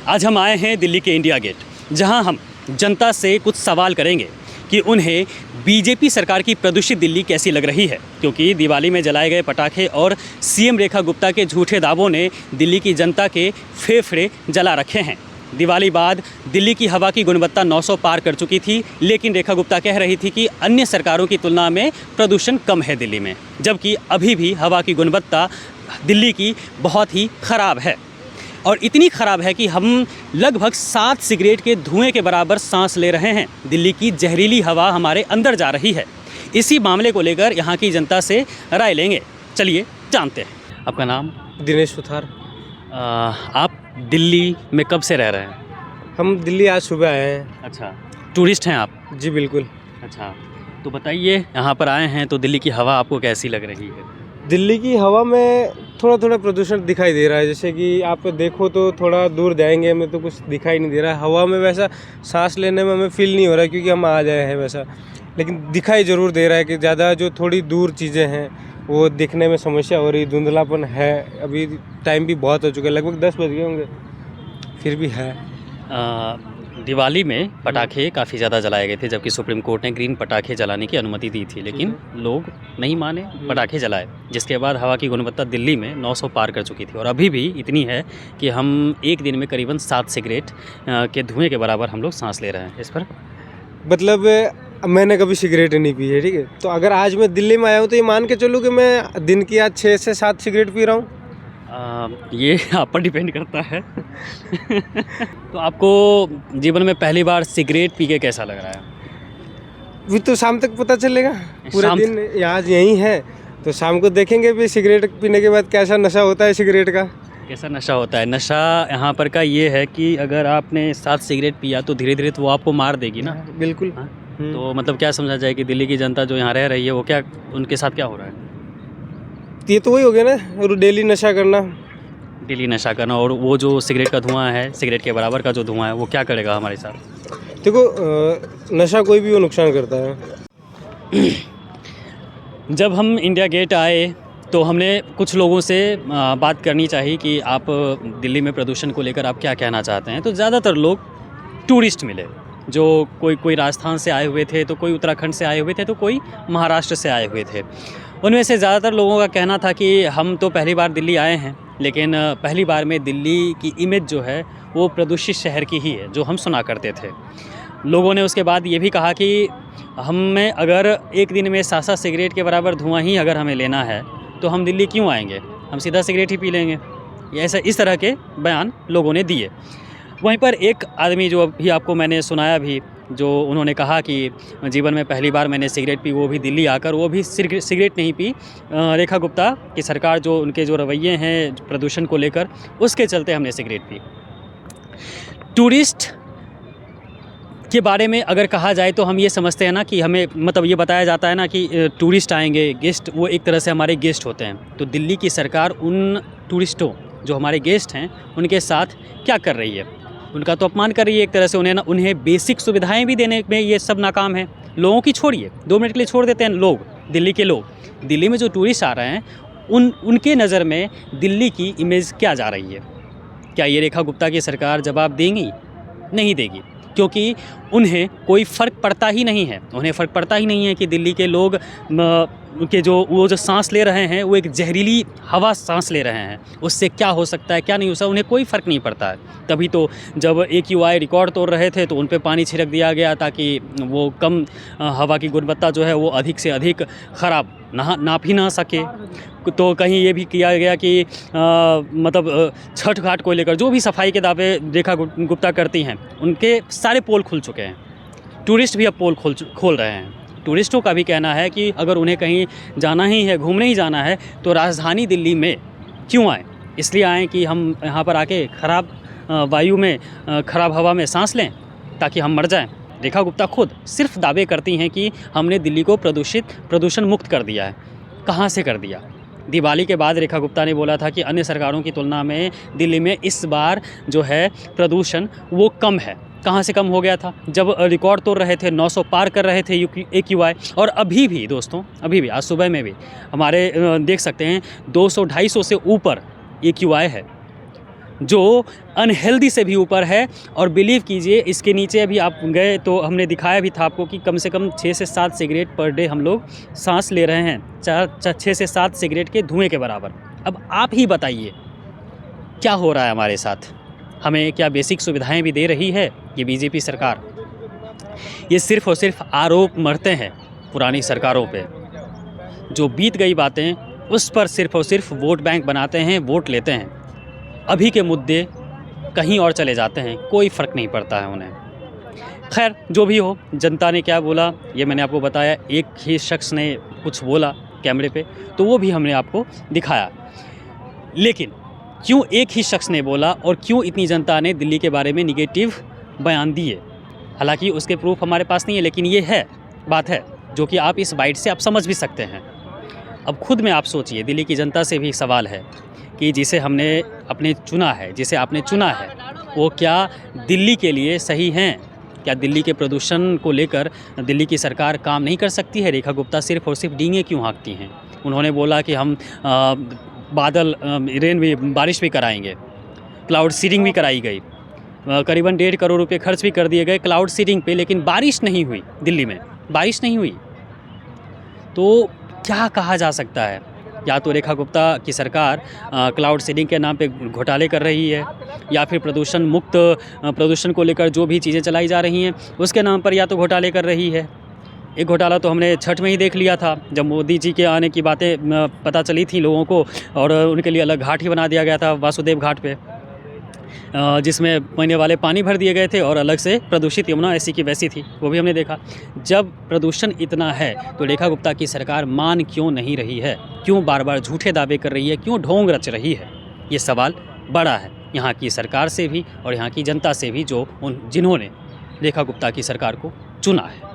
आज हम आए हैं दिल्ली के इंडिया गेट, जहां हम जनता से कुछ सवाल करेंगे कि उन्हें बीजेपी सरकार की प्रदूषित दिल्ली कैसी लग रही है। क्योंकि दिवाली में जलाए गए पटाखे और सीएम रेखा गुप्ता के झूठे दावों ने दिल्ली की जनता के फेफड़े जला रखे हैं। दिवाली बाद दिल्ली की हवा की गुणवत्ता 900 पार कर चुकी थी, लेकिन रेखा गुप्ता कह रही थी कि अन्य सरकारों की तुलना में प्रदूषण कम है दिल्ली में, जबकि अभी भी हवा की गुणवत्ता दिल्ली की बहुत ही ख़राब है। और इतनी ख़राब है कि हम लगभग 7 सिगरेट के धुएं के बराबर सांस ले रहे हैं। दिल्ली की जहरीली हवा हमारे अंदर जा रही है। इसी मामले को लेकर यहाँ की जनता से राय लेंगे। चलिए जानते हैं। आपका नाम? दिनेश सुथार। आप दिल्ली में कब से रह रहे हैं? हम दिल्ली आज सुबह आए हैं। अच्छा, टूरिस्ट हैं आप? जी बिल्कुल। अच्छा, तो बताइए, यहाँ पर आए हैं तो दिल्ली की हवा आपको कैसी लग रही है? दिल्ली की हवा में थोड़ा थोड़ा प्रदूषण दिखाई दे रहा है। जैसे कि आप देखो तो थोड़ा दूर जाएंगे हमें तो कुछ दिखाई नहीं दे रहा है। हवा में वैसा सांस लेने में हमें फील नहीं हो रहा है, क्योंकि हम आ जाए हैं वैसा। लेकिन दिखाई ज़रूर दे रहा है कि ज़्यादा जो थोड़ी दूर चीज़ें हैं वो दिखने में समस्या हो रही, धुंधलापन है। अभी टाइम भी बहुत हो चुका है, लगभग 10 बज गए होंगे, फिर भी है। दिवाली में पटाखे काफ़ी ज़्यादा जलाए गए थे, जबकि सुप्रीम कोर्ट ने ग्रीन पटाखे जलाने की अनुमति दी थी, लेकिन लोग नहीं माने, पटाखे जलाए, जिसके बाद हवा की गुणवत्ता दिल्ली में 900 पार कर चुकी थी। और अभी भी इतनी है कि हम एक दिन में करीबन 7 सिगरेट के धुएं के बराबर हम लोग सांस ले रहे हैं। इस पर मतलब मैंने कभी सिगरेट नहीं पी है, ठीक है। तो अगर आज मैं दिल्ली में आया हूँ तो ये मान के चलूँ कि मैं दिन की आज 6 से 7 सिगरेट पी रहा हूँ। ये आप पर डिपेंड करता है। तो आपको जीवन में पहली बार सिगरेट पी के कैसा लग रहा है? भी तो शाम तक पता चलेगा। पूरे दिन आज यहीं है तो शाम को देखेंगे भी सिगरेट पीने के बाद कैसा नशा होता है सिगरेट का। कैसा नशा होता है? नशा यहाँ पर का ये है कि अगर आपने 7 सिगरेट पिया तो धीरे धीरे तो वो आपको मार देगी ना। बिल्कुल। हाँ? तो मतलब क्या समझा जाए कि दिल्ली की जनता जो यहाँ रह रही है वो क्या, उनके साथ क्या हो रहा है? ये तो वही हो गया ना, और डेली नशा करना। डेली नशा करना, और वो जो सिगरेट का धुआं है, सिगरेट के बराबर का जो धुआं है, वो क्या करेगा हमारे साथ? देखो नशा कोई भी वो नुकसान करता है। जब हम इंडिया गेट आए तो हमने कुछ लोगों से बात करनी चाहिए कि आप दिल्ली में प्रदूषण को लेकर आप क्या कहना चाहते हैं। तो ज़्यादातर लोग टूरिस्ट मिले, जो कोई राजस्थान से आए हुए थे, तो कोई उत्तराखंड से आए हुए थे, तो कोई महाराष्ट्र से आए हुए थे। उनमें से ज़्यादातर लोगों का कहना था कि हम तो पहली बार दिल्ली आए हैं, लेकिन पहली बार में दिल्ली की इमेज जो है वो प्रदूषित शहर की ही है, जो हम सुना करते थे। लोगों ने उसके बाद ये भी कहा कि हमें अगर एक दिन में 7 सिगरेट के बराबर धुआं ही अगर हमें लेना है तो हम दिल्ली क्यों आएंगे, हम सीधा सिगरेट ही पी लेंगे। ऐसा इस तरह के बयान लोगों ने दिए। वहीं पर एक आदमी जो अभी आपको मैंने सुनाया भी, जो उन्होंने कहा कि जीवन में पहली बार मैंने सिगरेट पी, वो भी दिल्ली आकर, वो भी सिगरेट नहीं पी। रेखा गुप्ता की सरकार जो उनके जो रवैये हैं प्रदूषण को लेकर, उसके चलते हमने सिगरेट पी। टूरिस्ट के बारे में अगर कहा जाए तो हम ये समझते हैं ना कि हमें मतलब ये बताया जाता है ना कि टूरिस्ट आएंगे, गेस्ट, वो एक तरह से हमारे गेस्ट होते हैं। तो दिल्ली की सरकार उन टूरिस्टों जो हमारे गेस्ट हैं उनके साथ क्या कर रही है? उनका तो अपमान कर रही है एक तरह से। उन्हें बेसिक सुविधाएं भी देने में ये सब नाकाम है। लोगों की छोड़िए, 2 मिनट के लिए छोड़ देते हैं लोग, दिल्ली के लोग। दिल्ली में जो टूरिस्ट आ रहे हैं उनके नज़र में दिल्ली की इमेज क्या जा रही है? क्या ये रेखा गुप्ता की सरकार जवाब देंगी? नहीं देगी, क्योंकि उन्हें कोई फ़र्क पड़ता ही नहीं है। उन्हें फ़र्क पड़ता ही नहीं है कि दिल्ली के लोग के वो जो सांस ले रहे हैं वो एक जहरीली हवा सांस ले रहे हैं, उससे क्या हो सकता है क्या नहीं हो सकता, उन्हें कोई फ़र्क नहीं पड़ता है। तभी तो जब AQI रिकॉर्ड तोड़ रहे थे तो उन पे पानी छिड़क दिया गया ताकि वो कम हवा की गुणवत्ता जो है वो अधिक से अधिक ख़राब नाप ही ना सके। तो कहीं ये भी किया गया कि मतलब छठ घाट को लेकर जो भी सफाई के दावे रेखा गुप्ता करती हैं, उनके सारे पोल खुल चुके हैं। टूरिस्ट भी अब पोल खोल रहे हैं। टूरिस्टों का भी कहना है कि अगर उन्हें कहीं जाना ही है, घूमने ही जाना है, तो राजधानी दिल्ली में क्यों आए? इसलिए आएँ कि हम यहाँ पर आके ख़राब वायु में, ख़राब हवा में सांस लें ताकि हम मर जाएं। रेखा गुप्ता खुद सिर्फ दावे करती हैं कि हमने दिल्ली को प्रदूषण मुक्त कर दिया है। कहाँ से कर दिया? दिवाली के बाद रेखा गुप्ता ने बोला था कि अन्य सरकारों की तुलना में दिल्ली में इस बार जो है प्रदूषण वो कम है। कहाँ से कम हो गया था? जब रिकॉर्ड तोड़ रहे थे, 900 पार कर रहे थे AQI। और अभी भी दोस्तों, अभी भी आज सुबह में भी हमारे देख सकते हैं 200-250 से ऊपर AQI है। जो अनहेल्दी से भी ऊपर है। और बिलीव कीजिए, इसके नीचे अभी आप गए तो हमने दिखाया भी था आपको कि कम से कम 6 से 7 सिगरेट पर डे हम लोग सांस ले रहे हैं, 6 से 7 सिगरेट के धुएं के बराबर। अब आप ही बताइए क्या हो रहा है हमारे साथ? हमें क्या बेसिक सुविधाएं भी दे रही है ये बीजेपी सरकार? ये सिर्फ़ और सिर्फ आरोप मढ़ते हैं पुरानी सरकारों पे। जो बीत गई बातें उस पर सिर्फ़ और सिर्फ वोट बैंक बनाते हैं, वोट लेते हैं। अभी के मुद्दे कहीं और चले जाते हैं, कोई फ़र्क नहीं पड़ता है उन्हें। खैर, जो भी हो, जनता ने क्या बोला ये मैंने आपको बताया। एक ही शख्स ने कुछ बोला कैमरे पे, तो वो भी हमने आपको दिखाया। लेकिन क्यों एक ही शख्स ने बोला और क्यों इतनी जनता ने दिल्ली के बारे में निगेटिव बयान दिए? हालांकि उसके प्रूफ हमारे पास नहीं है, लेकिन ये है, बात है जो कि आप इस बाइट से आप समझ भी सकते हैं। अब खुद में आप सोचिए, दिल्ली की जनता से भी सवाल है कि जिसे हमने अपने चुना है, जिसे आपने चुना है, वो क्या दिल्ली के लिए सही हैं? क्या दिल्ली के प्रदूषण को लेकर दिल्ली की सरकार काम नहीं कर सकती है? रेखा गुप्ता सिर्फ़ और सिर्फ डींगे क्यों हाँकती हैं? उन्होंने बोला कि हम बारिश भी कराएंगे, क्लाउड सीडिंग भी कराई गई, करीबन 1.5 करोड़ रुपए खर्च भी कर दिए गए क्लाउड सीडिंग पे, लेकिन बारिश नहीं हुई दिल्ली में, बारिश नहीं हुई। तो क्या कहा जा सकता है? या तो रेखा गुप्ता की सरकार क्लाउड सीडिंग के नाम पे घोटाले कर रही है, या फिर प्रदूषण मुक्त प्रदूषण को लेकर जो भी चीज़ें चलाई जा रही हैं उसके नाम पर या तो घोटाले कर रही है। एक घोटाला तो हमने छठ में ही देख लिया था, जब मोदी जी के आने की बातें पता चली थी लोगों को, और उनके लिए अलग घाट ही बना दिया गया था वासुदेव घाट पे, जिसमें पीने वाले पानी भर दिए गए थे और अलग से प्रदूषित यमुना ऐसी की वैसी थी, वो भी हमने देखा। जब प्रदूषण इतना है तो रेखा गुप्ता की सरकार मान क्यों नहीं रही है? क्यों बार बार झूठे दावे कर रही है? क्यों ढोंग रच रही है? ये सवाल बड़ा है यहाँ की सरकार से भी और यहाँ की जनता से भी, जिन्होंने रेखा गुप्ता की सरकार को चुना है।